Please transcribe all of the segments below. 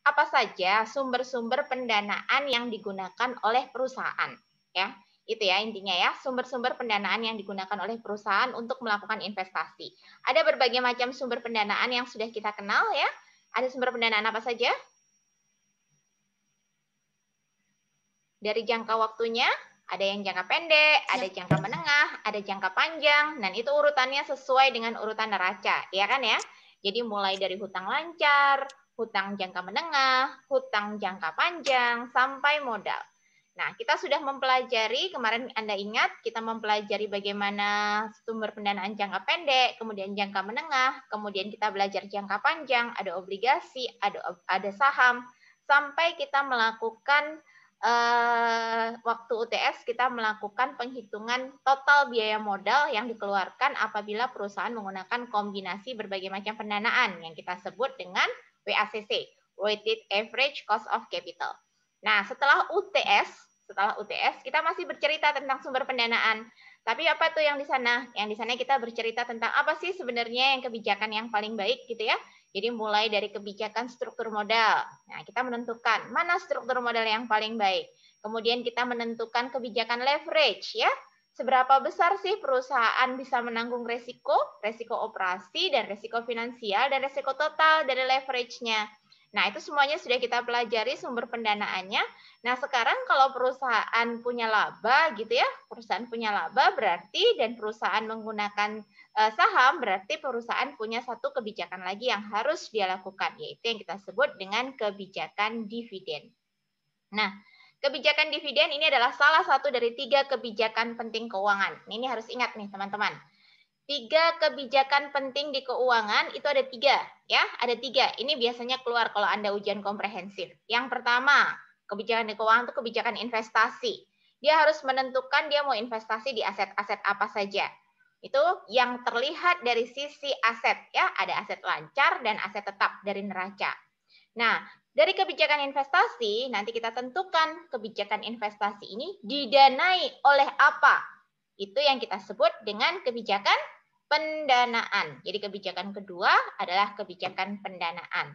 apa saja sumber-sumber pendanaan yang digunakan oleh perusahaan, ya. Itu ya intinya ya, sumber-sumber pendanaan yang digunakan oleh perusahaan untuk melakukan investasi. Ada berbagai macam sumber pendanaan yang sudah kita kenal ya. Ada sumber pendanaan apa saja? Dari jangka waktunya, ada yang jangka pendek, ada jangka menengah, ada jangka panjang, dan itu urutannya sesuai dengan urutan neraca, ya kan ya? Jadi mulai dari hutang lancar, hutang jangka menengah, hutang jangka panjang, sampai modal. Nah, kita sudah mempelajari, kemarin Anda ingat, kita mempelajari bagaimana sumber pendanaan jangka pendek, kemudian jangka menengah, kemudian kita belajar jangka panjang, ada obligasi, ada saham, sampai kita melakukan waktu UTS kita melakukan penghitungan total biaya modal yang dikeluarkan apabila perusahaan menggunakan kombinasi berbagai macam pendanaan yang kita sebut dengan WACC, Weighted Average Cost of Capital. Nah, setelah UTS kita masih bercerita tentang sumber pendanaan. Tapi apa tuh yang di sana? Yang di sana kita bercerita tentang apa sih sebenarnya yang kebijakan yang paling baik gitu ya. Jadi mulai dari kebijakan struktur modal. Nah, kita menentukan mana struktur modal yang paling baik. Kemudian kita menentukan kebijakan leverage ya. Seberapa besar sih perusahaan bisa menanggung resiko operasi dan resiko finansial dan resiko total dari leverage-nya. Nah, itu semuanya sudah kita pelajari sumber pendanaannya. Nah, sekarang kalau perusahaan punya laba gitu ya, perusahaan punya laba berarti dan perusahaan menggunakan saham berarti perusahaan punya satu kebijakan lagi yang harus dia lakukan, yaitu yang kita sebut dengan kebijakan dividen. Nah, kebijakan dividen ini adalah salah satu dari 3 kebijakan penting keuangan. Ini harus ingat nih teman-teman. 3 kebijakan penting di keuangan itu ada 3 ya, ada 3. Ini biasanya keluar kalau Anda ujian komprehensif. Yang pertama, kebijakan di keuangan itu kebijakan investasi. Dia harus menentukan dia mau investasi di aset-aset apa saja. Itu yang terlihat dari sisi aset ya, ada aset lancar dan aset tetap dari neraca. Nah, dari kebijakan investasi nanti kita tentukan kebijakan investasi ini didanai oleh apa. Itu yang kita sebut dengan kebijakan pendanaan. Jadi kebijakan kedua adalah kebijakan pendanaan.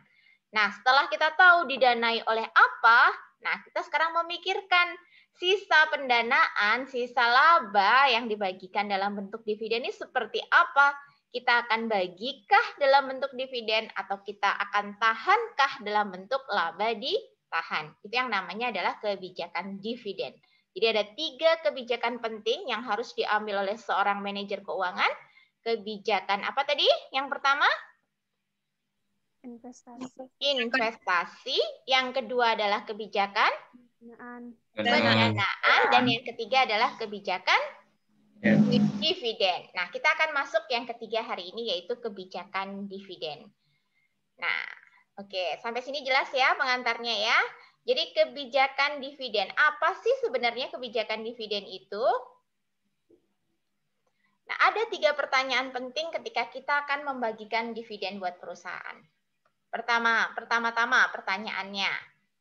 Nah, setelah kita tahu didanai oleh apa, nah kita sekarang memikirkan sisa pendanaan, sisa laba yang dibagikan dalam bentuk dividen ini seperti apa? Kita akan bagikah dalam bentuk dividen atau kita akan tahankah dalam bentuk laba ditahan? Itu yang namanya adalah kebijakan dividen. Jadi ada 3 kebijakan penting yang harus diambil oleh seorang manajer keuangan. Kebijakan apa tadi? Yang pertama? Investasi. Yang kedua adalah kebijakan pendanaan. Dan yang ketiga adalah kebijakan dividen. Nah, kita akan masuk yang ketiga hari ini yaitu kebijakan dividen. Nah, oke, sampai sini jelas ya pengantarnya ya. Jadi kebijakan dividen, apa sih sebenarnya kebijakan dividen itu? Nah, ada 3 pertanyaan penting ketika kita akan membagikan dividen buat perusahaan. Pertama-tama pertanyaannya,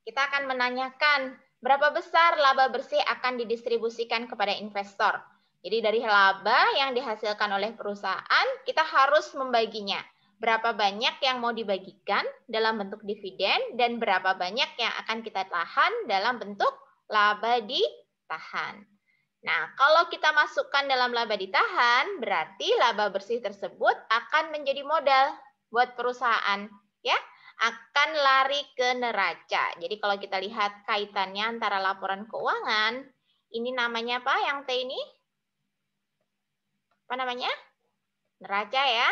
kita akan menanyakan berapa besar laba bersih akan didistribusikan kepada investor. Jadi dari laba yang dihasilkan oleh perusahaan, kita harus membaginya. Berapa banyak yang mau dibagikan dalam bentuk dividen dan berapa banyak yang akan kita tahan dalam bentuk laba ditahan. Nah, kalau kita masukkan dalam laba ditahan, berarti laba bersih tersebut akan menjadi modal buat perusahaan, ya, akan lari ke neraca. Jadi kalau kita lihat kaitannya antara laporan keuangan, ini namanya apa yang T ini? Apa namanya? Neraca ya.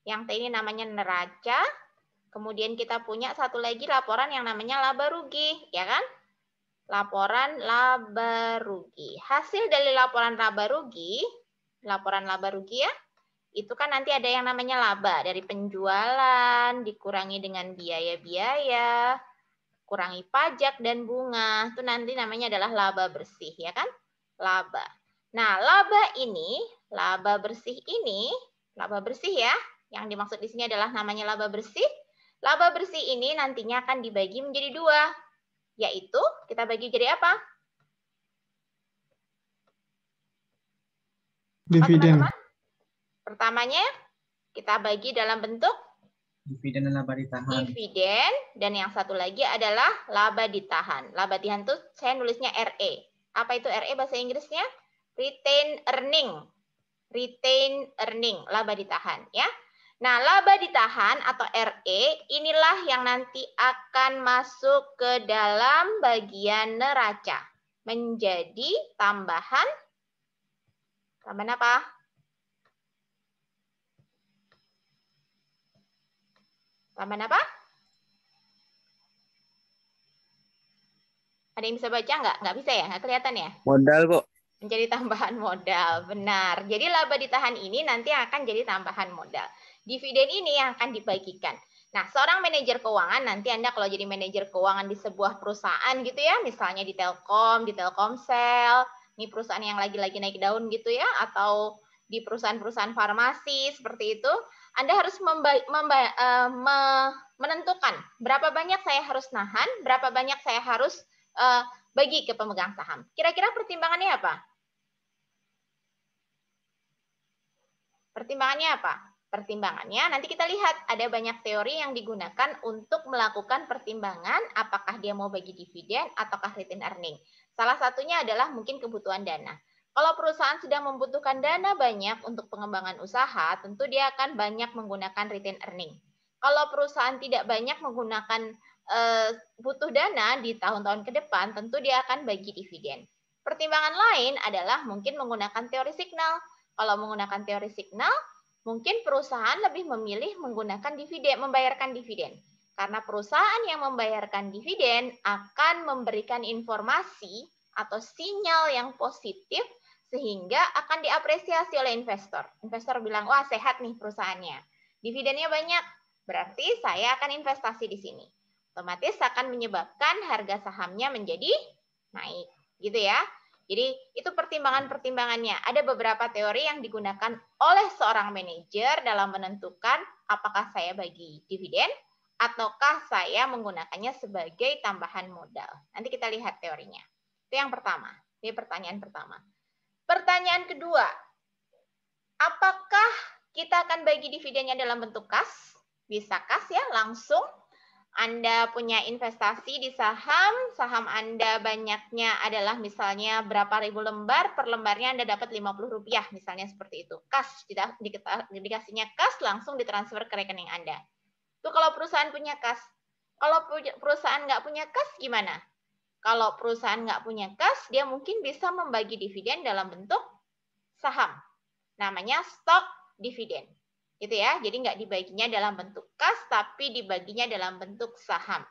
Yang T ini namanya neraca. Kemudian kita punya satu lagi laporan yang namanya laba rugi, ya kan? Laporan laba rugi. Hasil dari laporan laba rugi ya, itu kan nanti ada yang namanya laba dari penjualan, dikurangi dengan biaya-biaya, kurangi pajak dan bunga. Itu nanti namanya adalah laba bersih, ya kan? Laba. Nah, laba bersih ya, yang dimaksud di sini adalah namanya laba bersih. Laba bersih ini nantinya akan dibagi menjadi 2, yaitu kita bagi jadi apa? Dividen. Pertamanya kita bagi dalam bentuk Dividen dan laba ditahan. Dividen, dan yang satu lagi adalah laba ditahan. Laba ditahan itu saya nulisnya RE. Apa itu RE bahasa Inggrisnya? Retain earning. Retain earning, laba ditahan ya. Nah, laba ditahan atau RE inilah yang nanti akan masuk ke dalam bagian neraca. Menjadi tambahan apa? Tambahan apa? Ada yang bisa baca nggak? Nggak bisa ya? Nggak kelihatan ya? Modal kok. Menjadi tambahan modal, benar. Jadi laba ditahan ini nanti akan jadi tambahan modal. Dividen ini yang akan dibagikan. Nah, seorang manajer keuangan, nanti Anda kalau jadi manajer keuangan di sebuah perusahaan gitu ya, misalnya di Telkom, di Telkomsel, ini perusahaan yang lagi-lagi naik daun gitu ya, atau di perusahaan-perusahaan farmasi seperti itu, Anda harus menentukan berapa banyak saya harus nahan, berapa banyak saya harus bagi ke pemegang saham. Kira-kira pertimbangannya apa? Pertimbangannya apa? Pertimbangannya nanti kita lihat ada banyak teori yang digunakan untuk melakukan pertimbangan apakah dia mau bagi dividen ataukah retain earning. Salah satunya adalah mungkin kebutuhan dana. Kalau perusahaan sedang membutuhkan dana banyak untuk pengembangan usaha, tentu dia akan banyak menggunakan retain earning. Kalau perusahaan tidak banyak menggunakan butuh dana di tahun-tahun ke depan, tentu dia akan bagi dividen. Pertimbangan lain adalah mungkin menggunakan teori signal. Kalau menggunakan teori signal, mungkin perusahaan lebih memilih menggunakan dividen, membayarkan dividen. Karena perusahaan yang membayarkan dividen akan memberikan informasi atau sinyal yang positif sehingga akan diapresiasi oleh investor. Investor bilang, wah sehat nih perusahaannya. Dividennya banyak, berarti saya akan investasi di sini. Otomatis akan menyebabkan harga sahamnya menjadi naik. Gitu ya. Jadi itu pertimbangan-pertimbangannya. Ada beberapa teori yang digunakan oleh seorang manajer dalam menentukan apakah saya bagi dividen ataukah saya menggunakannya sebagai tambahan modal. Nanti kita lihat teorinya. Itu yang pertama. Ini pertanyaan pertama. Pertanyaan kedua, apakah kita akan bagi dividennya dalam bentuk kas? Bisa kas ya, langsung. Anda punya investasi di saham, saham Anda banyaknya adalah misalnya berapa ribu lembar, per lembarnya Anda dapat Rp50, misalnya seperti itu. Kas, dikasihnya kas, langsung ditransfer ke rekening Anda. Itu kalau perusahaan punya kas. Kalau perusahaan nggak punya kas, gimana? Kalau perusahaan nggak punya kas, dia mungkin bisa membagi dividen dalam bentuk saham. Namanya stock dividen. Gitu ya. Jadi nggak dibaginya dalam bentuk kas, tapi dibaginya dalam bentuk saham.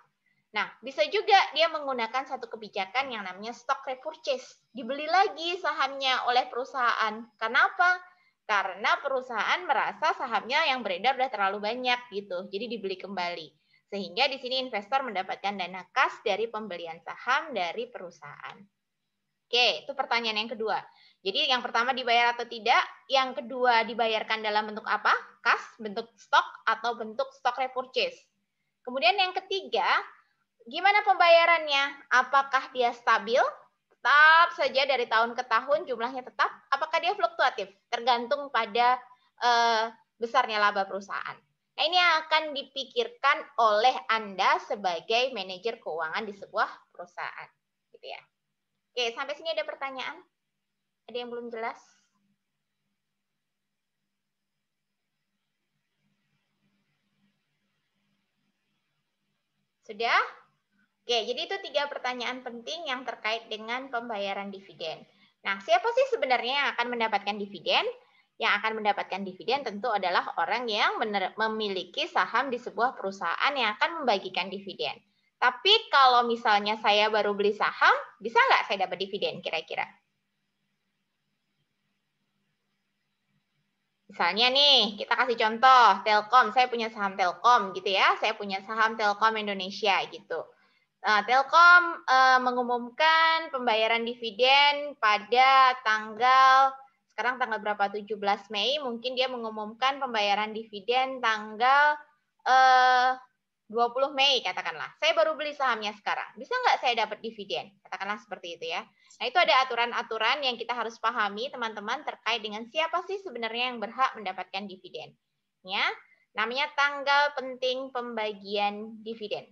Nah, bisa juga dia menggunakan satu kebijakan yang namanya stock repurchase. Dibeli lagi sahamnya oleh perusahaan. Kenapa? Karena perusahaan merasa sahamnya yang beredar sudah terlalu banyak gitu. Jadi dibeli kembali. Sehingga di sini investor mendapatkan dana kas dari pembelian saham dari perusahaan. Oke, itu pertanyaan yang kedua. Jadi yang pertama dibayar atau tidak, yang kedua dibayarkan dalam bentuk apa? Kas, bentuk stok, atau bentuk stock repurchase. Kemudian yang ketiga, gimana pembayarannya? Apakah dia stabil? Tetap saja dari tahun ke tahun jumlahnya tetap? Apakah dia fluktuatif? Tergantung pada besarnya laba perusahaan. Nah, ini akan dipikirkan oleh Anda sebagai manajer keuangan di sebuah perusahaan. Gitu ya. Oke, sampai sini ada pertanyaan? Ada yang belum jelas? Sudah? Oke, jadi itu 3 pertanyaan penting yang terkait dengan pembayaran dividen. Nah, siapa sih sebenarnya yang akan mendapatkan dividen? Yang akan mendapatkan dividen tentu adalah orang yang memiliki saham di sebuah perusahaan yang akan membagikan dividen. Tapi kalau misalnya saya baru beli saham, bisa nggak saya dapat dividen kira-kira? Misalnya nih, kita kasih contoh, Telkom, saya punya saham Telkom gitu ya, saya punya saham Telkom Indonesia gitu. Telkom mengumumkan pembayaran dividen pada sekarang tanggal berapa? 17 Mei, mungkin dia mengumumkan pembayaran dividen tanggal 20 Mei katakanlah. Saya baru beli sahamnya sekarang. Bisa nggak saya dapat dividen? Katakanlah seperti itu ya. Nah, itu ada aturan-aturan yang kita harus pahami teman-teman terkait dengan siapa sih sebenarnya yang berhak mendapatkan dividen. Ya. Namanya tanggal penting pembagian dividen.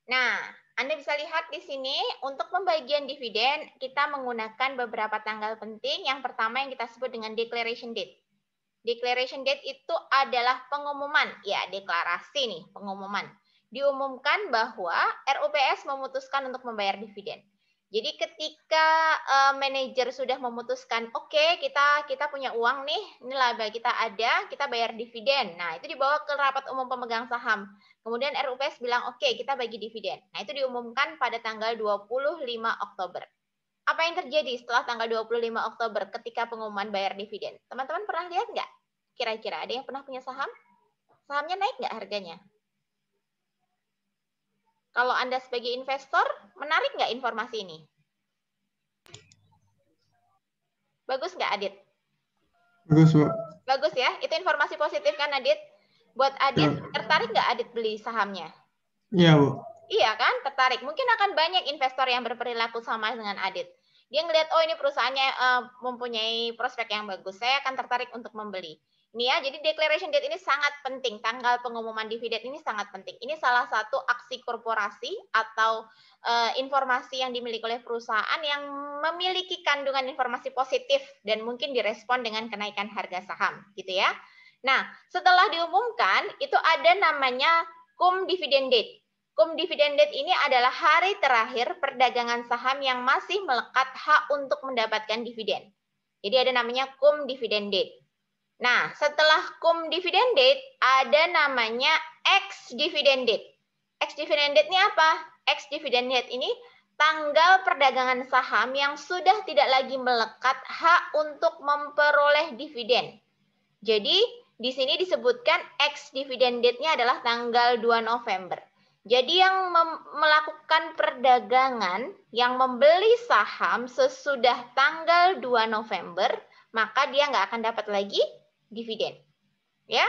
Nah, Anda bisa lihat di sini untuk pembagian dividen kita menggunakan beberapa tanggal penting. Yang pertama yang kita sebut dengan declaration date. Declaration date itu adalah pengumuman, ya deklarasi nih, pengumuman. Diumumkan bahwa RUPS memutuskan untuk membayar dividen. Jadi ketika manajer sudah memutuskan, oke, kita punya uang nih, ini laba kita ada, kita bayar dividen. Nah, itu dibawa ke rapat umum pemegang saham. Kemudian RUPS bilang, oke, kita bagi dividen. Nah, itu diumumkan pada tanggal 25 Oktober. Apa yang terjadi setelah tanggal 25 Oktober ketika pengumuman bayar dividen? Teman-teman pernah lihat nggak? Kira-kira ada yang pernah punya saham? Sahamnya naik nggak harganya? Kalau Anda sebagai investor, menarik nggak informasi ini? Bagus nggak, Adit? Bagus, Bu. Bagus ya, itu informasi positif kan, Adit? Buat Adit, Ya. tertarik nggak Adit beli sahamnya? Iya, Bu. Iya kan, tertarik. Mungkin akan banyak investor yang berperilaku sama dengan Adit. Dia ngelihat, oh ini perusahaannya mempunyai prospek yang bagus, saya akan tertarik untuk membeli. Ini ya, jadi declaration date ini sangat penting. Tanggal pengumuman dividen ini sangat penting. Ini salah satu aksi korporasi atau informasi yang dimiliki oleh perusahaan yang memiliki kandungan informasi positif dan mungkin direspon dengan kenaikan harga saham, gitu ya. Nah, setelah diumumkan, itu ada namanya cum dividend date. Cum dividend date ini adalah hari terakhir perdagangan saham yang masih melekat hak untuk mendapatkan dividen. Jadi ada namanya cum dividend date. Nah, setelah cum dividend date ada namanya ex dividend date. Ex dividend date ini apa? Ex dividend date ini tanggal perdagangan saham yang sudah tidak lagi melekat hak untuk memperoleh dividen. Jadi di sini disebutkan ex dividend date-nya adalah tanggal 2 November. Jadi yang melakukan perdagangan, yang membeli saham sesudah tanggal 2 November, maka dia nggak akan dapat lagi dividen. Ya,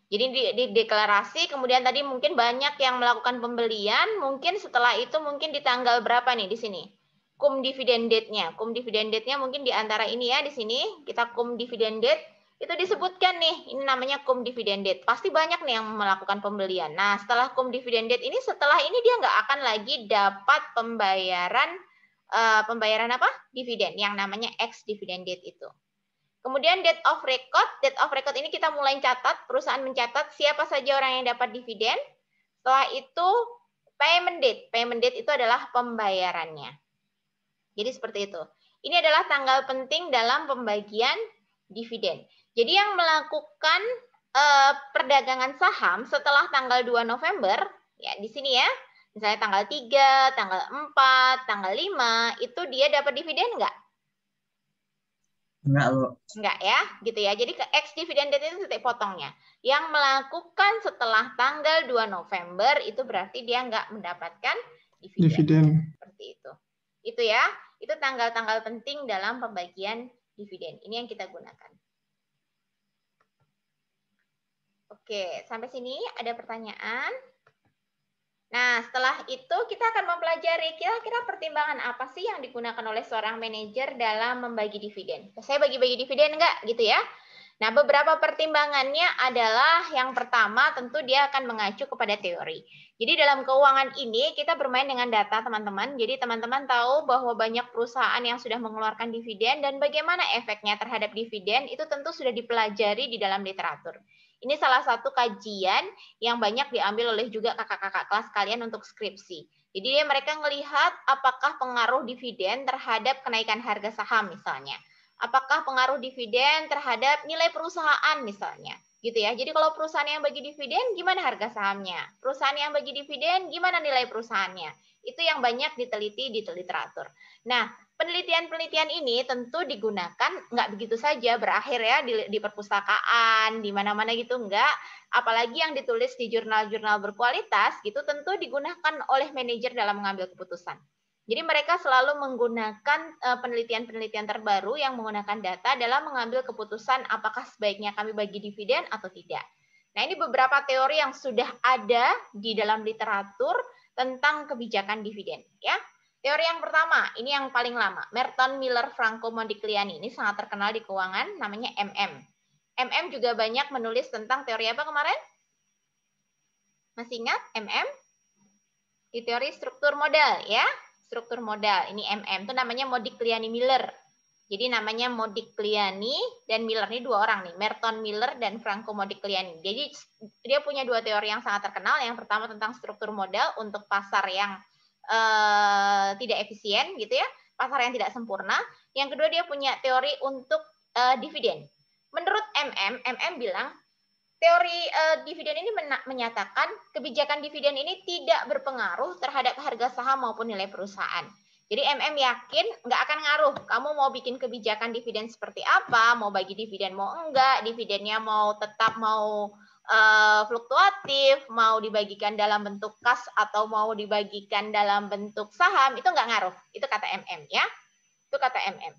jadi di deklarasi, kemudian tadi mungkin banyak yang melakukan pembelian, mungkin setelah itu mungkin di tanggal berapa nih di sini? Cum dividend date-nya. Cum dividend date-nya mungkin di antara ini ya, di sini kita cum dividend date, itu disebutkan nih, ini namanya cum dividend date. Pasti banyak nih yang melakukan pembelian. Nah, setelah cum dividend date ini, setelah ini dia nggak akan lagi dapat pembayaran apa? Dividen, yang namanya ex dividend date itu. Kemudian date of record ini kita mulai catat, perusahaan mencatat siapa saja orang yang dapat dividen. Setelah itu payment date itu adalah pembayarannya. Jadi seperti itu. Ini adalah tanggal penting dalam pembagian dividen. Jadi yang melakukan perdagangan saham setelah tanggal 2 November, ya di sini ya, misalnya tanggal 3, tanggal 4, tanggal 5, itu dia dapat dividen nggak? Enggak, Bu. Enggak ya, gitu ya. Jadi ke ex dividend date itu titik potongnya. Yang melakukan setelah tanggal 2 November itu berarti dia enggak mendapatkan dividen. Seperti itu. Itu ya, itu tanggal-tanggal penting dalam pembagian dividen. Ini yang kita gunakan. Oke, sampai sini ada pertanyaan? Nah, setelah itu kita akan mempelajari kira-kira pertimbangan apa sih yang digunakan oleh seorang manajer dalam membagi dividen. Saya bagi-bagi dividen enggak gitu ya? Nah, beberapa pertimbangannya adalah yang pertama tentu dia akan mengacu kepada teori. Jadi dalam keuangan ini kita bermain dengan data teman-teman. Jadi teman-teman tahu bahwa banyak perusahaan yang sudah mengeluarkan dividen dan bagaimana efeknya terhadap dividen itu tentu sudah dipelajari di dalam literatur. Ini salah satu kajian yang banyak diambil oleh juga kakak-kakak kelas kalian untuk skripsi. Jadi mereka melihat apakah pengaruh dividen terhadap kenaikan harga saham misalnya. Apakah pengaruh dividen terhadap nilai perusahaan misalnya. Gitu ya. Jadi kalau perusahaan yang bagi dividen, gimana harga sahamnya? Perusahaan yang bagi dividen, gimana nilai perusahaannya? Itu yang banyak diteliti di literatur. Nah, penelitian-penelitian ini tentu digunakan nggak begitu saja berakhir ya di perpustakaan, di mana-mana gitu enggak. Apalagi yang ditulis di jurnal-jurnal berkualitas gitu tentu digunakan oleh manajer dalam mengambil keputusan. Jadi mereka selalu menggunakan penelitian-penelitian terbaru yang menggunakan data dalam mengambil keputusan apakah sebaiknya kami bagi dividen atau tidak. Nah, ini beberapa teori yang sudah ada di dalam literatur tentang kebijakan dividen ya. Teori yang pertama, ini yang paling lama, Merton Miller Franco Modigliani, ini sangat terkenal di keuangan, namanya MM. MM juga banyak menulis tentang teori apa kemarin? Masih ingat MM? Di teori struktur modal ya. Struktur modal. Ini MM itu namanya Modigliani-Miller. Jadi namanya Modigliani dan Miller ini dua orang nih, Merton Miller dan Franco Modigliani. Jadi dia punya dua teori yang sangat terkenal. Yang pertama tentang struktur modal untuk pasar yang tidak efisien gitu ya, pasar yang tidak sempurna. Yang kedua dia punya teori untuk dividen. Menurut MM bilang teori dividen ini menyatakan kebijakan dividen ini tidak berpengaruh terhadap harga saham maupun nilai perusahaan. Jadi MM yakin nggak akan ngaruh. Kamu mau bikin kebijakan dividen seperti apa, mau bagi dividen mau enggak, dividennya mau tetap mau fluktuatif, mau dibagikan dalam bentuk kas atau mau dibagikan dalam bentuk saham, itu nggak ngaruh. Itu kata MM ya. Itu kata MM.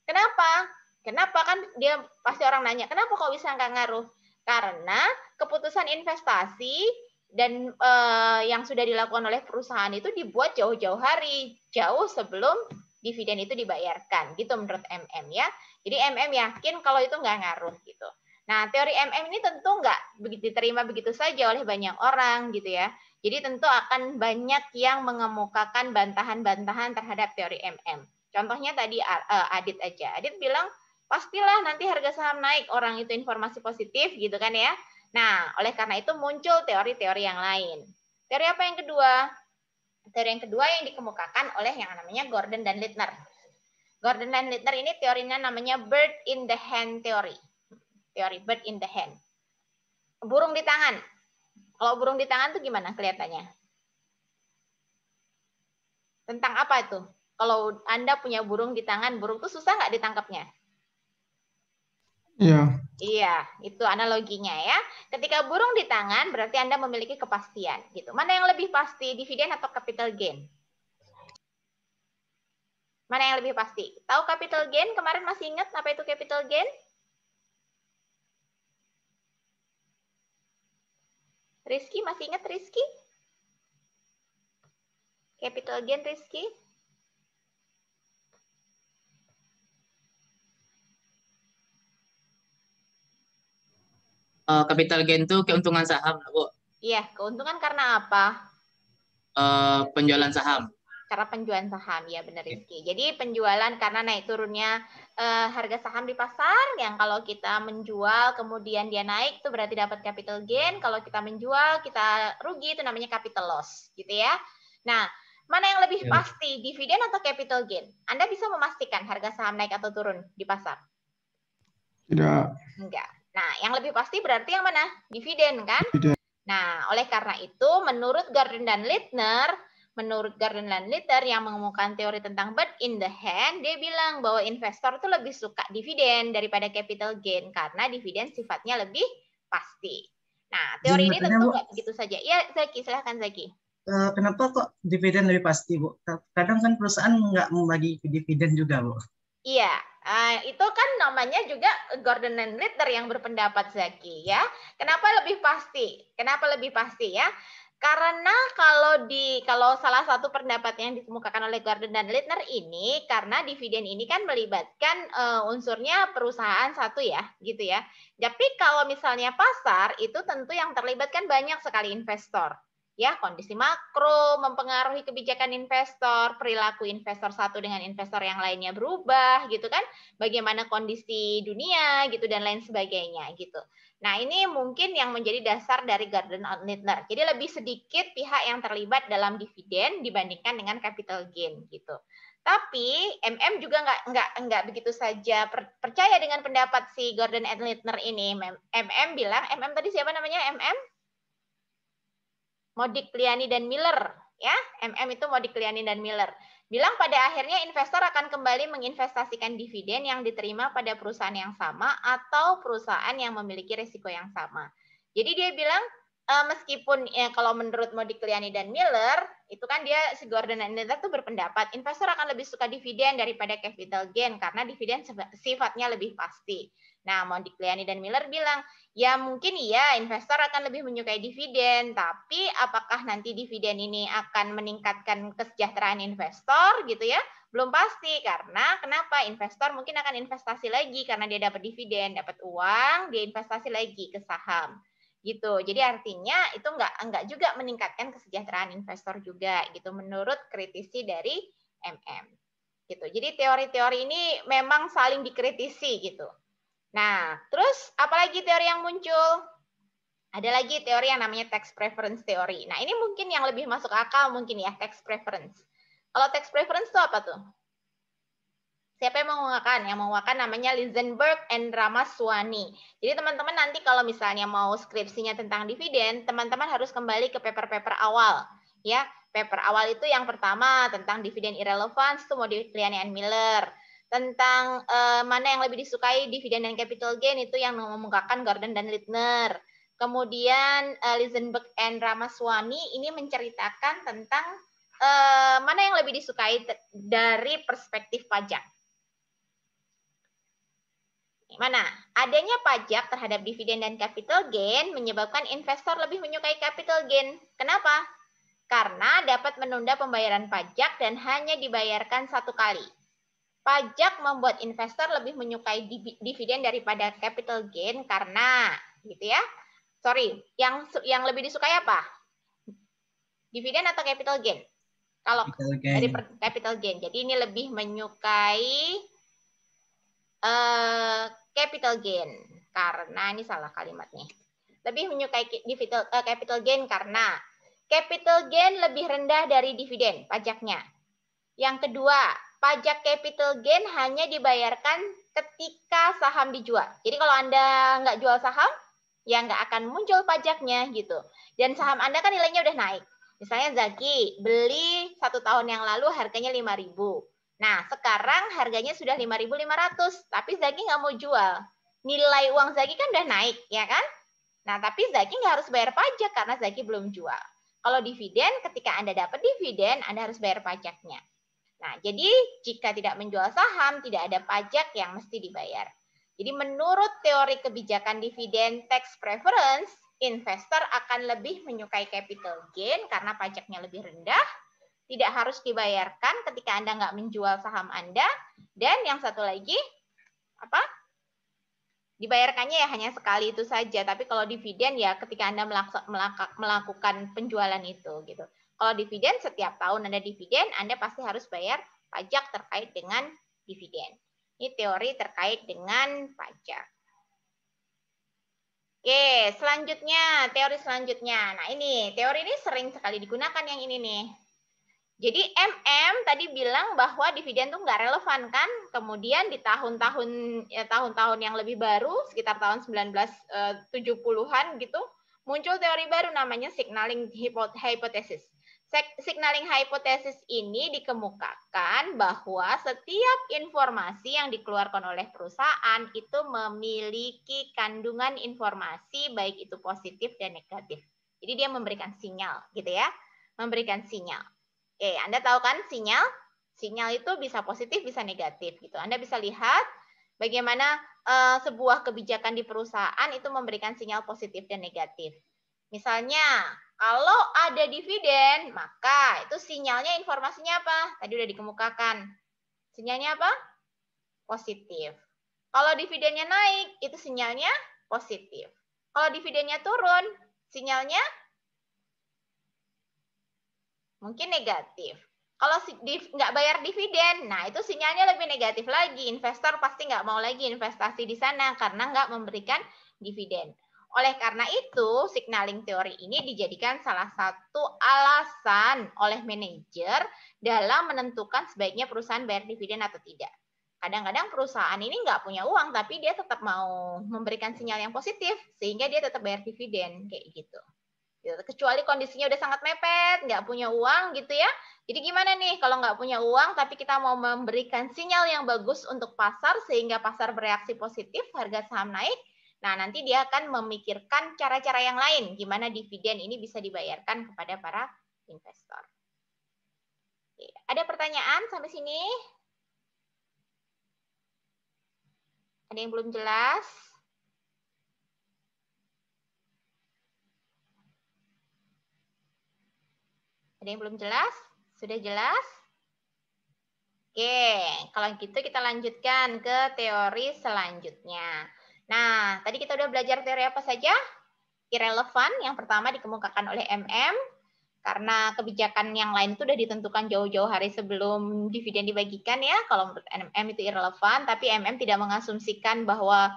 Kenapa? Kenapa kan dia pasti orang nanya, kenapa kok bisa nggak ngaruh? Karena keputusan investasi dan yang sudah dilakukan oleh perusahaan itu dibuat jauh-jauh hari, jauh sebelum dividen itu dibayarkan, gitu menurut MM ya. Jadi MM yakin kalau itu nggak ngaruh gitu. Nah, teori MM ini tentu nggak diterima begitu saja oleh banyak orang gitu ya. Jadi tentu akan banyak yang mengemukakan bantahan-bantahan terhadap teori MM. Contohnya tadi Adit aja. Adit bilang, pastilah nanti harga saham naik, orang itu informasi positif gitu kan ya. Nah, oleh karena itu muncul teori-teori yang lain. Teori apa yang kedua? Teori yang kedua yang dikemukakan oleh yang namanya Gordon dan Littner. Gordon dan Littner ini teorinya namanya bird in the hand theory. Teori bird in the hand. Burung di tangan. Kalau burung di tangan tuh gimana kelihatannya? Tentang apa itu? Kalau Anda punya burung di tangan, burung tuh susah nggak ditangkapnya? Iya. Iya, itu analoginya ya. Ketika burung di tangan, berarti Anda memiliki kepastian. Gitu. Mana yang lebih pasti, dividen atau capital gain? Mana yang lebih pasti? Tahu capital gain? Kemarin masih ingat apa itu capital gain? Rizky, masih ingat Rizky? Capital gain Rizky? Capital gain itu keuntungan saham, Bu. Iya, keuntungan karena apa? Penjualan saham. Cara penjualan saham, ya benar Rizky. Jadi penjualan karena naik turunnya harga saham di pasar, yang kalau kita menjual kemudian dia naik itu berarti dapat capital gain. Kalau kita menjual kita rugi itu namanya capital loss, gitu ya. Nah, mana yang lebih pasti, dividen atau capital gain? Anda bisa memastikan harga saham naik atau turun di pasar? Tidak. Enggak. Nah, yang lebih pasti berarti yang mana? Dividen kan? Dividen. Nah, oleh karena itu menurut Gordon dan Littner yang mengemukakan teori tentang bird in the hand, dia bilang bahwa investor itu lebih suka dividen daripada capital gain karena dividen sifatnya lebih pasti. Nah, teori ini tentu nggak begitu saja. Ya, Zaki, silahkan Zaki. Kenapa kok dividen lebih pasti, Bu? Kadang kan perusahaan nggak membagi dividen juga, Bu. Iya, itu kan namanya juga Gordon and Littner yang berpendapat Zaki ya. Kenapa lebih pasti? Kenapa lebih pasti ya? Karena kalau salah satu pendapat yang dikemukakan oleh Gordon dan Littner ini, karena dividen ini kan melibatkan unsurnya perusahaan satu ya, gitu ya. Tapi kalau misalnya pasar itu tentu yang terlibat kan banyak sekali investor. Ya, kondisi makro mempengaruhi kebijakan investor, perilaku investor satu dengan investor yang lainnya berubah gitu kan, bagaimana kondisi dunia gitu dan lain sebagainya gitu. Nah, ini mungkin yang menjadi dasar dari Gordon and Littner. Jadi lebih sedikit pihak yang terlibat dalam dividen dibandingkan dengan capital gain gitu. Tapi MM juga nggak begitu saja percaya dengan pendapat si Gordon and Littner ini. MM bilang, MM tadi siapa namanya? MM? Modigliani dan Miller ya. MM itu Modigliani dan Miller. Bilang pada akhirnya investor akan kembali menginvestasikan dividen yang diterima pada perusahaan yang sama atau perusahaan yang memiliki risiko yang sama. Jadi dia bilang meskipun kalau menurut Modigliani dan Miller itu kan dia si Gordon dan Littner itu berpendapat investor akan lebih suka dividen daripada capital gain karena dividen sifatnya lebih pasti. Nah, Modigliani dan Miller bilang, ya mungkin iya investor akan lebih menyukai dividen, tapi apakah nanti dividen ini akan meningkatkan kesejahteraan investor gitu ya? Belum pasti, karena kenapa? Investor mungkin akan investasi lagi karena dia dapat dividen, dapat uang, dia investasi lagi ke saham. Gitu. Jadi artinya itu enggak juga meningkatkan kesejahteraan investor juga gitu menurut kritisi dari MM. Gitu. Jadi teori-teori ini memang saling dikritisi gitu. Nah, terus apalagi teori yang muncul? Ada lagi teori yang namanya tax preference theory. Nah, ini mungkin yang lebih masuk akal mungkin ya, tax preference. Kalau tax preference itu apa tuh? Siapa yang menguangkan? Yang menguangkan namanya Lisenberg and Ramaswamy. Jadi teman-teman nanti kalau misalnya mau skripsinya tentang dividen, teman-teman harus kembali ke paper-paper awal. Ya, paper awal itu yang pertama tentang dividen irrelevance, itu Modigliani and Miller. Tentang mana yang lebih disukai dividen dan capital gain itu yang mengemukakan Gordon dan Littner. Kemudian Lisenberg and Ramaswamy ini menceritakan tentang mana yang lebih disukai dari perspektif pajak. Mana? Adanya pajak terhadap dividen dan capital gain menyebabkan investor lebih menyukai capital gain. Kenapa? Karena dapat menunda pembayaran pajak dan hanya dibayarkan satu kali. Pajak membuat investor lebih menyukai dividen daripada capital gain karena, gitu ya. Sorry, yang lebih disukai apa? Dividen atau capital gain? Kalau dari capital gain. Jadi ini lebih menyukai capital gain karena ini salah kalimatnya. Lebih menyukai capital gain karena capital gain lebih rendah dari dividen pajaknya. Yang kedua, pajak capital gain hanya dibayarkan ketika saham dijual. Jadi kalau Anda nggak jual saham, ya nggak akan muncul pajaknya gitu. Dan saham Anda kan nilainya udah naik. Misalnya Zaki beli 1 tahun yang lalu harganya 5.000. Nah, sekarang harganya sudah 5.500, tapi Zaki nggak mau jual. Nilai uang Zaki kan udah naik, ya kan? Nah, tapi Zaki nggak harus bayar pajak karena Zaki belum jual. Kalau dividen, ketika Anda dapat dividen, Anda harus bayar pajaknya. Nah, jadi jika tidak menjual saham, tidak ada pajak yang mesti dibayar. Jadi menurut teori kebijakan dividen tax preference, investor akan lebih menyukai capital gain karena pajaknya lebih rendah, tidak harus dibayarkan ketika Anda nggak menjual saham Anda, dan yang satu lagi, apa? Dibayarkannya ya hanya sekali itu saja, tapi kalau dividen ya ketika Anda melakukan penjualan itu gitu. Kalau dividen setiap tahun Anda dividen, Anda pasti harus bayar pajak terkait dengan dividen. Ini teori terkait dengan pajak. Oke, selanjutnya, teori selanjutnya. Nah ini, teori ini sering sekali digunakan yang ini nih. Jadi MM tadi bilang bahwa dividen tuh nggak relevan kan? Kemudian di tahun-tahun yang lebih baru, sekitar tahun 1970-an gitu, muncul teori baru namanya signaling hypothesis. Signaling hypothesis ini dikemukakan bahwa setiap informasi yang dikeluarkan oleh perusahaan itu memiliki kandungan informasi baik itu positif dan negatif. Jadi dia memberikan sinyal gitu ya, memberikan sinyal. Oke, Anda tahu kan sinyal? Sinyal itu bisa positif, bisa negatif gitu. Anda bisa lihat bagaimana sebuah kebijakan di perusahaan itu memberikan sinyal positif dan negatif. Misalnya, kalau ada dividen, maka itu sinyalnya informasinya apa? Tadi udah dikemukakan. Sinyalnya apa? Positif. Kalau dividennya naik, itu sinyalnya positif. Kalau dividennya turun, sinyalnya mungkin negatif. Kalau nggak bayar dividen, nah itu sinyalnya lebih negatif lagi. Investor pasti nggak mau lagi investasi di sana karena nggak memberikan dividen. Oleh karena itu, signaling teori ini dijadikan salah satu alasan oleh manajer dalam menentukan sebaiknya perusahaan bayar dividen atau tidak. Kadang-kadang perusahaan ini nggak punya uang, tapi dia tetap mau memberikan sinyal yang positif, sehingga dia tetap bayar dividen, kayak gitu. Kecuali kondisinya udah sangat mepet, nggak punya uang gitu ya. Jadi gimana nih kalau nggak punya uang, tapi kita mau memberikan sinyal yang bagus untuk pasar, sehingga pasar bereaksi positif, harga saham naik, nah nanti dia akan memikirkan cara-cara yang lain, gimana dividen ini bisa dibayarkan kepada para investor. Oke, ada pertanyaan sampai sini? Ada yang belum jelas? Ada yang belum jelas? Sudah jelas? Oke, kalau gitu kita lanjutkan ke teori selanjutnya. Nah, tadi kita udah belajar teori apa saja? Irrelevant, yang pertama dikemukakan oleh MM, karena kebijakan yang lain itu udah ditentukan jauh-jauh hari sebelum dividen dibagikan ya. Kalau menurut MM itu irrelevant, tapi MM tidak mengasumsikan bahwa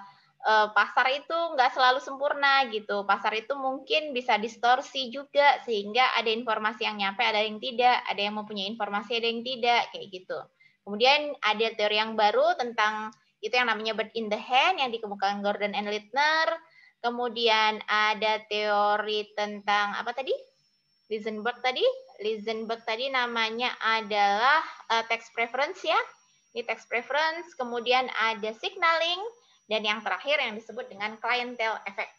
pasar itu nggak selalu sempurna gitu. Pasar itu mungkin bisa distorsi juga, sehingga ada informasi yang nyampe, ada yang tidak, ada yang mempunyai informasi, ada yang tidak, kayak gitu. Kemudian ada teori yang baru tentang itu yang namanya bird in the hand yang dikemukakan Gordon and Littner. Kemudian ada teori tentang apa tadi? Lisenberg tadi namanya adalah text preference ya. Ini text preference, kemudian ada signaling, dan yang terakhir yang disebut dengan clientele effect.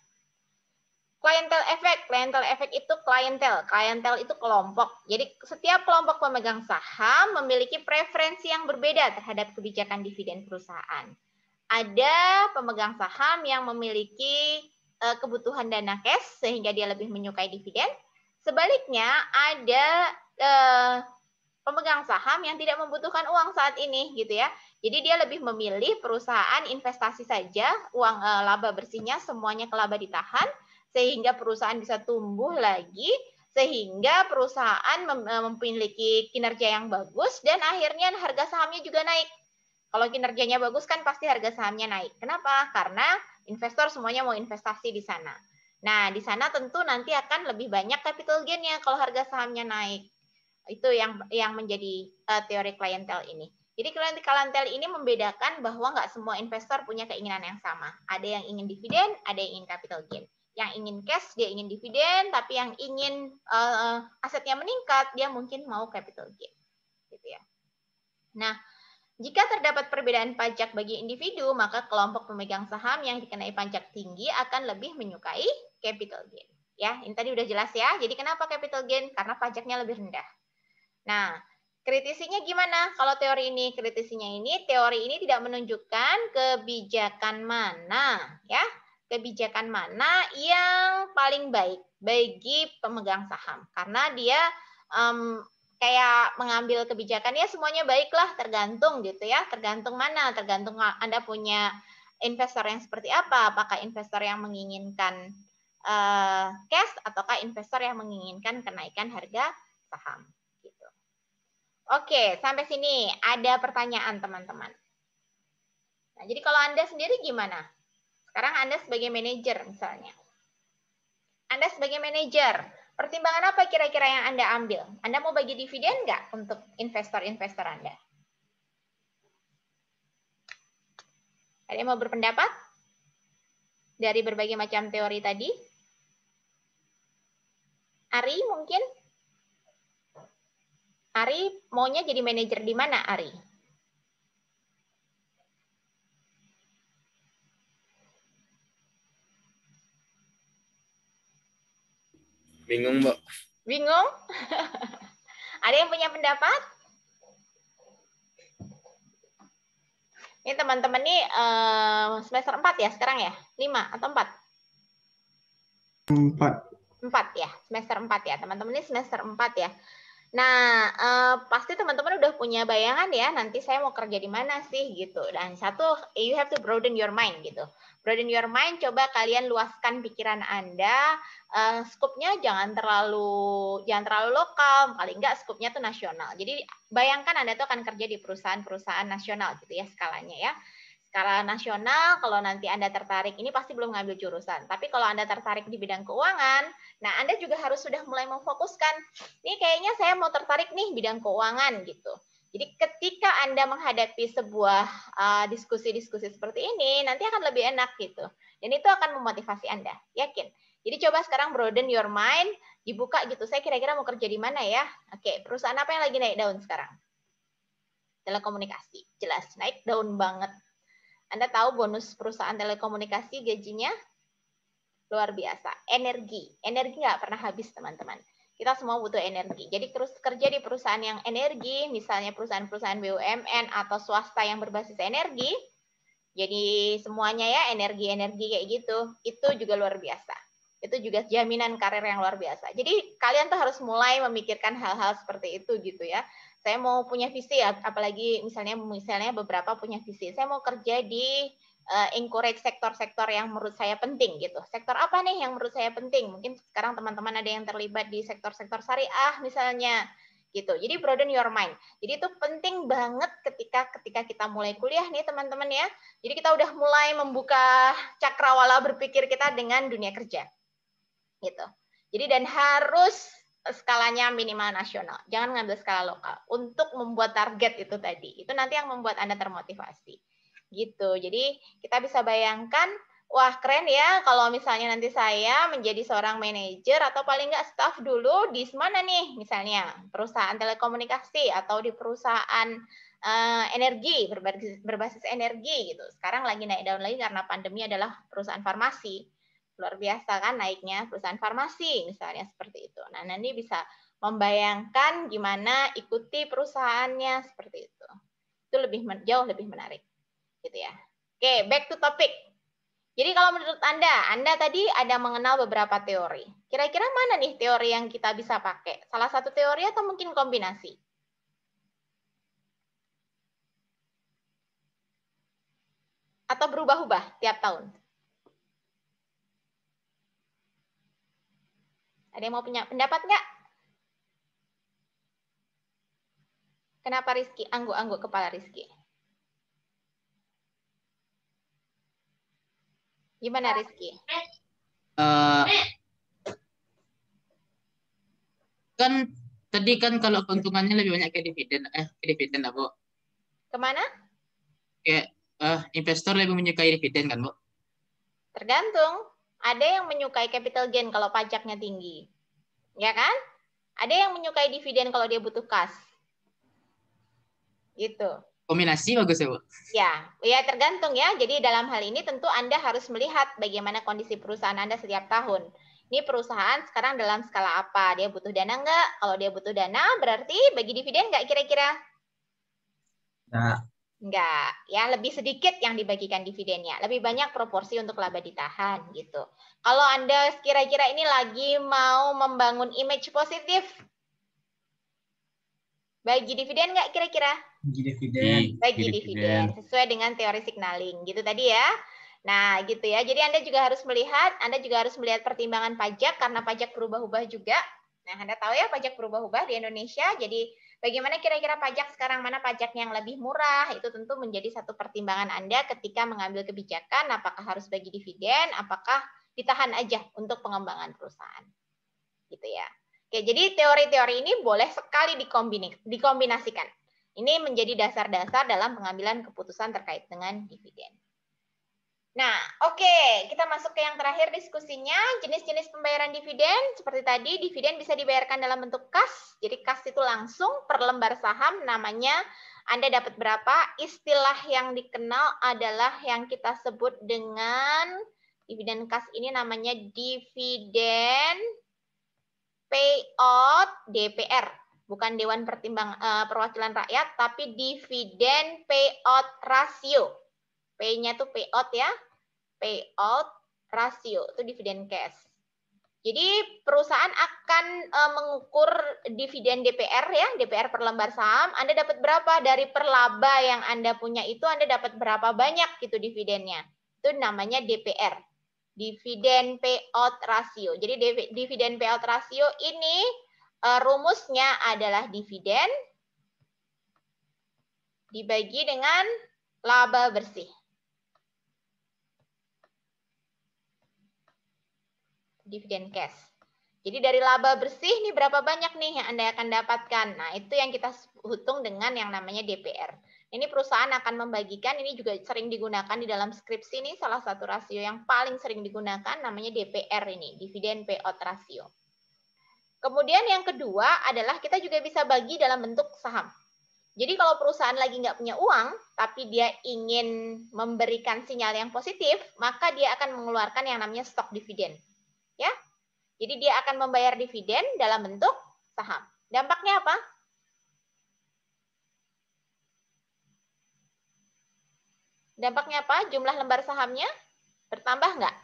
Clientele effect itu klientel itu kelompok. Jadi setiap kelompok pemegang saham memiliki preferensi yang berbeda terhadap kebijakan dividen perusahaan. Ada pemegang saham yang memiliki kebutuhan dana cash sehingga dia lebih menyukai dividen. Sebaliknya ada pemegang saham yang tidak membutuhkan uang saat ini gitu ya. Jadi dia lebih memilih perusahaan investasi saja, uang laba bersihnya semuanya ke laba ditahan sehingga perusahaan bisa tumbuh lagi, sehingga perusahaan memiliki kinerja yang bagus dan akhirnya harga sahamnya juga naik. Kalau kinerjanya bagus kan pasti harga sahamnya naik. Kenapa? Karena investor semuanya mau investasi di sana. Nah, di sana tentu nanti akan lebih banyak capital gain-nya kalau harga sahamnya naik. Itu yang menjadi teori klientel ini. Jadi klientel ini membedakan bahwa nggak semua investor punya keinginan yang sama. Ada yang ingin dividen, ada yang ingin capital gain. Yang ingin cash, dia ingin dividen, tapi yang ingin asetnya meningkat, dia mungkin mau capital gain. Gitu ya. Nah, jika terdapat perbedaan pajak bagi individu, maka kelompok pemegang saham yang dikenai pajak tinggi akan lebih menyukai capital gain. Ya, ini tadi udah jelas ya. Jadi kenapa capital gain? Karena pajaknya lebih rendah. Nah, kritisinya gimana? Kalau teori ini, teori ini tidak menunjukkan kebijakan mana, ya, kebijakan mana yang paling baik bagi pemegang saham, karena dia kayak mengambil kebijakan ya semuanya baiklah, tergantung gitu ya, tergantung mana, tergantung Anda punya investor yang seperti apa, apakah investor yang menginginkan cash ataukah investor yang menginginkan kenaikan harga saham. Oke, sampai sini ada pertanyaan teman-teman. Nah, jadi kalau Anda sendiri gimana? Sekarang Anda sebagai manajer misalnya. Anda sebagai manajer, pertimbangan apa kira-kira yang Anda ambil? Anda mau bagi dividen nggak untuk investor-investor Anda? Ada yang mau berpendapat? Dari berbagai macam teori tadi? Ari mungkin? Ari maunya jadi manajer di mana, Ari? Bingung, Mbak. Bingung? Ada yang punya pendapat? Ini teman-teman nih semester 4 ya sekarang ya? 5 atau 4? 4 ya, semester 4 ya. Teman-teman ini semester 4 ya. Nah, pasti teman-teman udah punya bayangan ya, nanti saya mau kerja di mana sih gitu. Dan satu, you have to broaden your mind gitu. Broaden your mind, coba kalian luaskan pikiran Anda. Skupnya jangan terlalu lokal, paling enggak skupnya tuh nasional. Jadi bayangkan Anda tuh akan kerja di perusahaan-perusahaan nasional gitu ya skalanya ya. Skala nasional, kalau nanti Anda tertarik, ini pasti belum ngambil jurusan. Tapi kalau Anda tertarik di bidang keuangan, nah Anda juga harus sudah mulai memfokuskan, nih kayaknya saya mau tertarik nih bidang keuangan gitu. Jadi ketika Anda menghadapi sebuah diskusi-diskusi seperti ini, nanti akan lebih enak gitu. Dan itu akan memotivasi Anda, yakin. Jadi coba sekarang broaden your mind, dibuka gitu, saya kira-kira mau kerja di mana ya? Oke, perusahaan apa yang lagi naik daun sekarang? Telekomunikasi, jelas naik daun banget. Anda tahu bonus perusahaan telekomunikasi gajinya luar biasa. Energi nggak pernah habis teman-teman. Kita semua butuh energi. Jadi terus kerja di perusahaan yang energi, misalnya perusahaan-perusahaan BUMN atau swasta yang berbasis energi, Jadi semuanya ya energi-energi kayak gitu, itu juga luar biasa. Itu juga jaminan karir yang luar biasa. Jadi kalian tuh harus mulai memikirkan hal-hal seperti itu gitu ya. Saya mau punya visi, apalagi misalnya beberapa punya visi. Saya mau kerja di encourage sektor-sektor yang menurut saya penting gitu. Sektor apa nih yang menurut saya penting? Mungkin sekarang teman-teman ada yang terlibat di sektor-sektor syariah misalnya gitu. Jadi broaden your mind. Jadi itu penting banget ketika kita mulai kuliah nih teman-teman ya. Jadi kita udah mulai membuka cakrawala berpikir kita dengan dunia kerja. Gitu. Jadi dan harus skalanya minimal nasional. Jangan ngambil skala lokal untuk membuat target itu tadi. Itu nanti yang membuat Anda termotivasi. Gitu. Jadi kita bisa bayangkan, wah keren ya kalau misalnya nanti saya menjadi seorang manajer atau paling nggak staff dulu di mana nih misalnya perusahaan telekomunikasi atau di perusahaan energi berbasis energi gitu. Sekarang lagi naik daun lagi karena pandemi adalah perusahaan farmasi. Luar biasa kan naiknya perusahaan farmasi misalnya seperti itu. Nah, nanti bisa membayangkan gimana ikuti perusahaannya seperti itu. Itu jauh lebih menarik. Gitu ya. Oke, back to topic. Jadi kalau menurut Anda tadi ada mengenal beberapa teori. Kira-kira mana nih teori yang kita bisa pakai? Salah satu teori atau mungkin kombinasi? Atau berubah-ubah tiap tahun? Ada yang mau punya pendapat nggak? Kenapa Rizky? Angguk-angguk kepala Rizky. Gimana Rizky? Kan tadi kan kalau keuntungannya lebih banyak ke dividen lah, Bu. Kemana? Kayak investor lebih menyukai dividen kan, Bu? Tergantung. Ada yang menyukai capital gain kalau pajaknya tinggi. Ya kan? Ada yang menyukai dividen kalau dia butuh kas. Gitu. Kombinasi bagus ya, Bu? Ya tergantung ya. Jadi dalam hal ini tentu Anda harus melihat bagaimana kondisi perusahaan Anda setiap tahun. Ini perusahaan sekarang dalam skala apa? Dia butuh dana nggak? Kalau dia butuh dana, berarti bagi dividen nggak kira-kira? Nggak. Ya, lebih sedikit yang dibagikan dividennya. Lebih banyak proporsi untuk laba ditahan gitu. Kalau Anda kira-kira ini lagi mau membangun image positif, bagi dividen nggak kira-kira? Bagi dividen. Sesuai dengan teori signaling. Gitu tadi ya. Nah, gitu ya. Jadi Anda juga harus melihat pertimbangan pajak karena pajak berubah-ubah juga. Nah, Anda tahu ya pajak berubah-ubah di Indonesia. Jadi bagaimana kira-kira pajak sekarang, mana pajak yang lebih murah? Itu tentu menjadi satu pertimbangan Anda ketika mengambil kebijakan apakah harus bagi dividen, apakah ditahan aja untuk pengembangan perusahaan. Gitu ya. Oke, jadi teori-teori ini boleh sekali dikombinasikan. Ini menjadi dasar-dasar dalam pengambilan keputusan terkait dengan dividen. Nah, oke, kita masuk ke yang terakhir diskusinya, jenis-jenis pembayaran dividen. Seperti tadi, dividen bisa dibayarkan dalam bentuk kas. Jadi kas itu langsung per lembar saham, namanya Anda dapat berapa. Istilah yang dikenal adalah yang kita sebut dengan dividen kas ini namanya dividen payout DPR. Bukan Dewan Perwakilan Rakyat, tapi dividen payout ratio. P-nya tuh payout ya. Payout ratio itu dividen cash. Jadi perusahaan akan mengukur dividen DPR ya, DPR per lembar saham. Anda dapat berapa dari per laba yang Anda punya itu, Anda dapat berapa banyak gitu dividennya. Itu namanya DPR. Dividen payout ratio. Jadi dividen payout ratio ini rumusnya adalah dividen dibagi dengan laba bersih. Dividen cash. Jadi dari laba bersih ini berapa banyak nih yang Anda akan dapatkan. Nah, itu yang kita hitung dengan yang namanya DPR. Ini perusahaan akan membagikan, ini juga sering digunakan di dalam skripsi ini, salah satu rasio yang paling sering digunakan namanya DPR ini, dividen payout ratio. Kemudian yang kedua adalah kita juga bisa bagi dalam bentuk saham. Jadi kalau perusahaan lagi nggak punya uang, tapi dia ingin memberikan sinyal yang positif, maka dia akan mengeluarkan yang namanya stok dividen. Ya, jadi dia akan membayar dividen dalam bentuk saham. Dampaknya apa? Dampaknya apa? Jumlah lembar sahamnya bertambah nggak?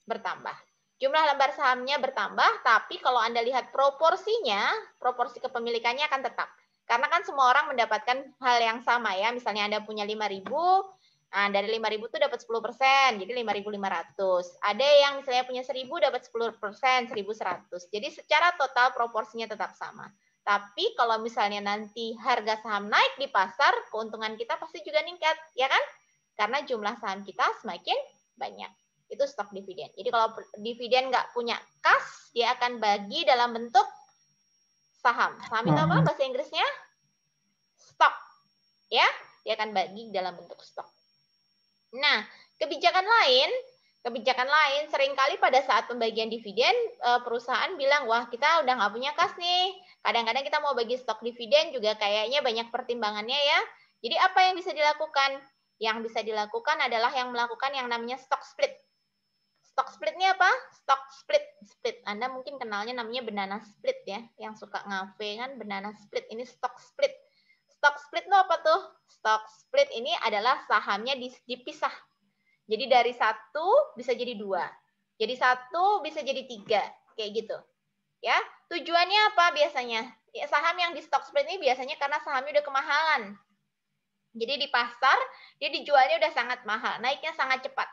Bertambah. Jumlah lembar sahamnya bertambah, tapi kalau Anda lihat proporsinya, proporsi kepemilikannya akan tetap. Karena kan semua orang mendapatkan hal yang sama ya. Misalnya Anda punya 5.000, nah dari 5.000 itu dapat 10%, jadi 5.500. Ada yang misalnya punya 1.000 dapat 10%, 1.100. Jadi secara total proporsinya tetap sama. Tapi kalau misalnya nanti harga saham naik di pasar, keuntungan kita pasti juga meningkat, ya kan? Karena jumlah saham kita semakin banyak. Itu stok dividen. Jadi kalau dividen nggak punya kas, dia akan bagi dalam bentuk saham. Saham itu apa bahasa Inggrisnya? Stok. Ya, dia akan bagi dalam bentuk stok. Nah, kebijakan lain seringkali pada saat pembagian dividen, perusahaan bilang, wah kita udah nggak punya kas nih. Kadang-kadang kita mau bagi stok dividen juga kayaknya banyak pertimbangannya ya. Jadi apa yang bisa dilakukan? Yang bisa dilakukan adalah yang melakukan yang namanya stock split. Stock split ini apa? Stock split. Anda mungkin kenalnya namanya banana split ya. Yang suka ngafe kan banana split. Ini stock split. Stock split itu apa tuh? Stock split ini adalah sahamnya dipisah. Jadi dari 1 bisa jadi 2. Jadi 1 bisa jadi 3. Kayak gitu. Ya, tujuannya apa biasanya? Ya, saham yang di stock split ini biasanya karena sahamnya udah kemahalan. Jadi di pasar dia dijualnya udah sangat mahal, naiknya sangat cepat.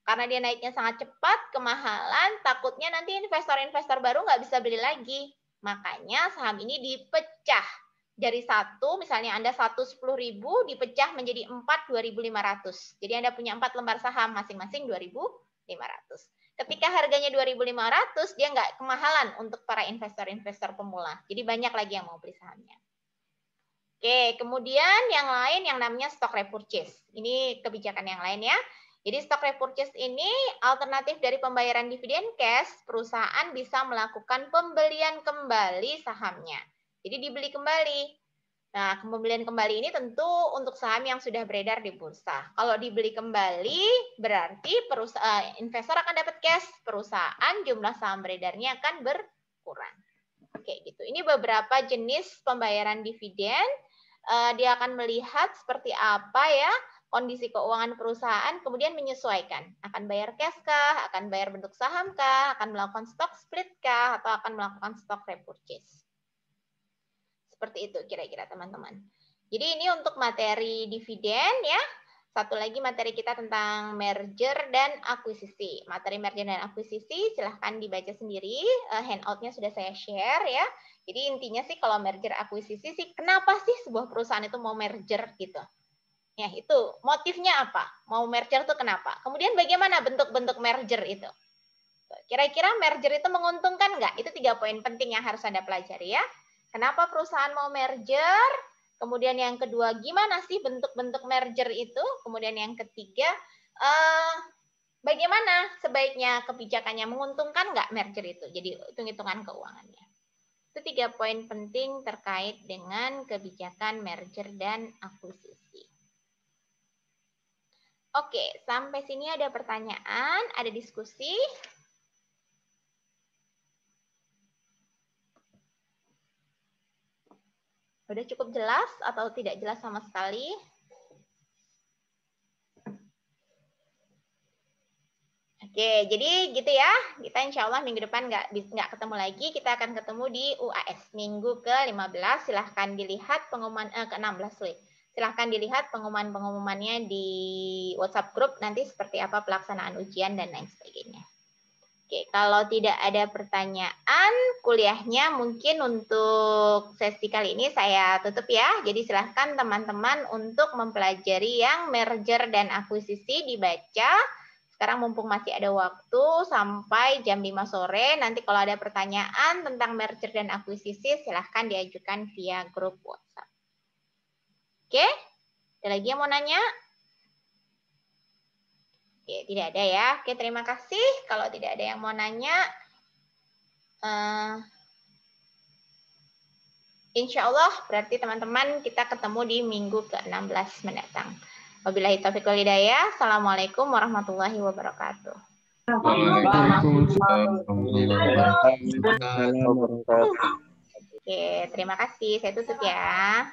Karena dia naiknya sangat cepat, kemahalan, takutnya nanti investor-investor baru nggak bisa beli lagi. Makanya saham ini dipecah. Dari 1, misalnya Anda 10.000 dipecah menjadi 4, 2.500. Jadi Anda punya 4 lembar saham, masing-masing 2.500. Ketika harganya 2.500, dia nggak kemahalan untuk para investor-investor pemula. Jadi banyak lagi yang mau beli sahamnya. Oke, kemudian yang lain yang namanya stock repurchase. Ini kebijakan yang lain ya. Jadi stock repurchase ini alternatif dari pembayaran dividen cash, perusahaan bisa melakukan pembelian kembali sahamnya. Jadi dibeli kembali. Nah, pembelian kembali ini tentu untuk saham yang sudah beredar di bursa. Kalau dibeli kembali berarti investor akan dapat cash, perusahaan jumlah saham beredarnya akan berkurang. Oke, gitu. Ini beberapa jenis pembayaran dividen. Dia akan melihat seperti apa ya kondisi keuangan perusahaan, kemudian menyesuaikan. Akan bayar cash kah? Akan bayar bentuk saham kah? Akan melakukan stock split kah? Atau akan melakukan stock repurchase? Seperti itu kira-kira teman-teman. Jadi ini untuk materi dividen ya. Satu lagi materi kita tentang merger dan akuisisi. Materi merger dan akuisisi silahkan dibaca sendiri. Handoutnya sudah saya share ya. Jadi intinya sih kalau merger akuisisi sih, kenapa sih sebuah perusahaan itu mau merger gitu? Ya itu, motifnya apa? Mau merger itu kenapa? Kemudian bagaimana bentuk-bentuk merger itu? Kira-kira merger itu menguntungkan nggak? Itu 3 poin penting yang harus Anda pelajari ya. Kenapa perusahaan mau merger? Kemudian yang kedua, gimana sih bentuk-bentuk merger itu? Kemudian yang ketiga, bagaimana sebaiknya kebijakannya, menguntungkan nggak merger itu? Jadi hitung-hitungan keuangannya. Itu 3 poin penting terkait dengan kebijakan merger dan akuisisi. Oke, sampai sini ada pertanyaan, ada diskusi. Udah cukup jelas atau tidak jelas sama sekali? Oke, jadi gitu ya. Kita insya Allah minggu depan nggak ketemu lagi. Kita akan ketemu di UAS minggu ke-15. Silahkan dilihat pengumuman ke-16. Silahkan dilihat pengumuman-pengumumannya di WhatsApp group nanti seperti apa pelaksanaan ujian dan lain sebagainya. Oke, kalau tidak ada pertanyaan, kuliahnya mungkin untuk sesi kali ini saya tutup ya. Jadi silahkan teman-teman untuk mempelajari yang merger dan akuisisi dibaca. Sekarang mumpung masih ada waktu sampai jam 5 sore. Nanti kalau ada pertanyaan tentang merger dan akuisisi, silahkan diajukan via grup WhatsApp. Oke, ada lagi yang mau nanya? Oke, tidak ada ya. Oke, terima kasih. Kalau tidak ada yang mau nanya, insya Allah berarti teman-teman kita ketemu di minggu ke-16 mendatang. Wabillahi taufiq wal hidayah. Assalamualaikum warahmatullahi wabarakatuh. Waalaikumsalam. Oke, terima kasih. Saya tutup ya.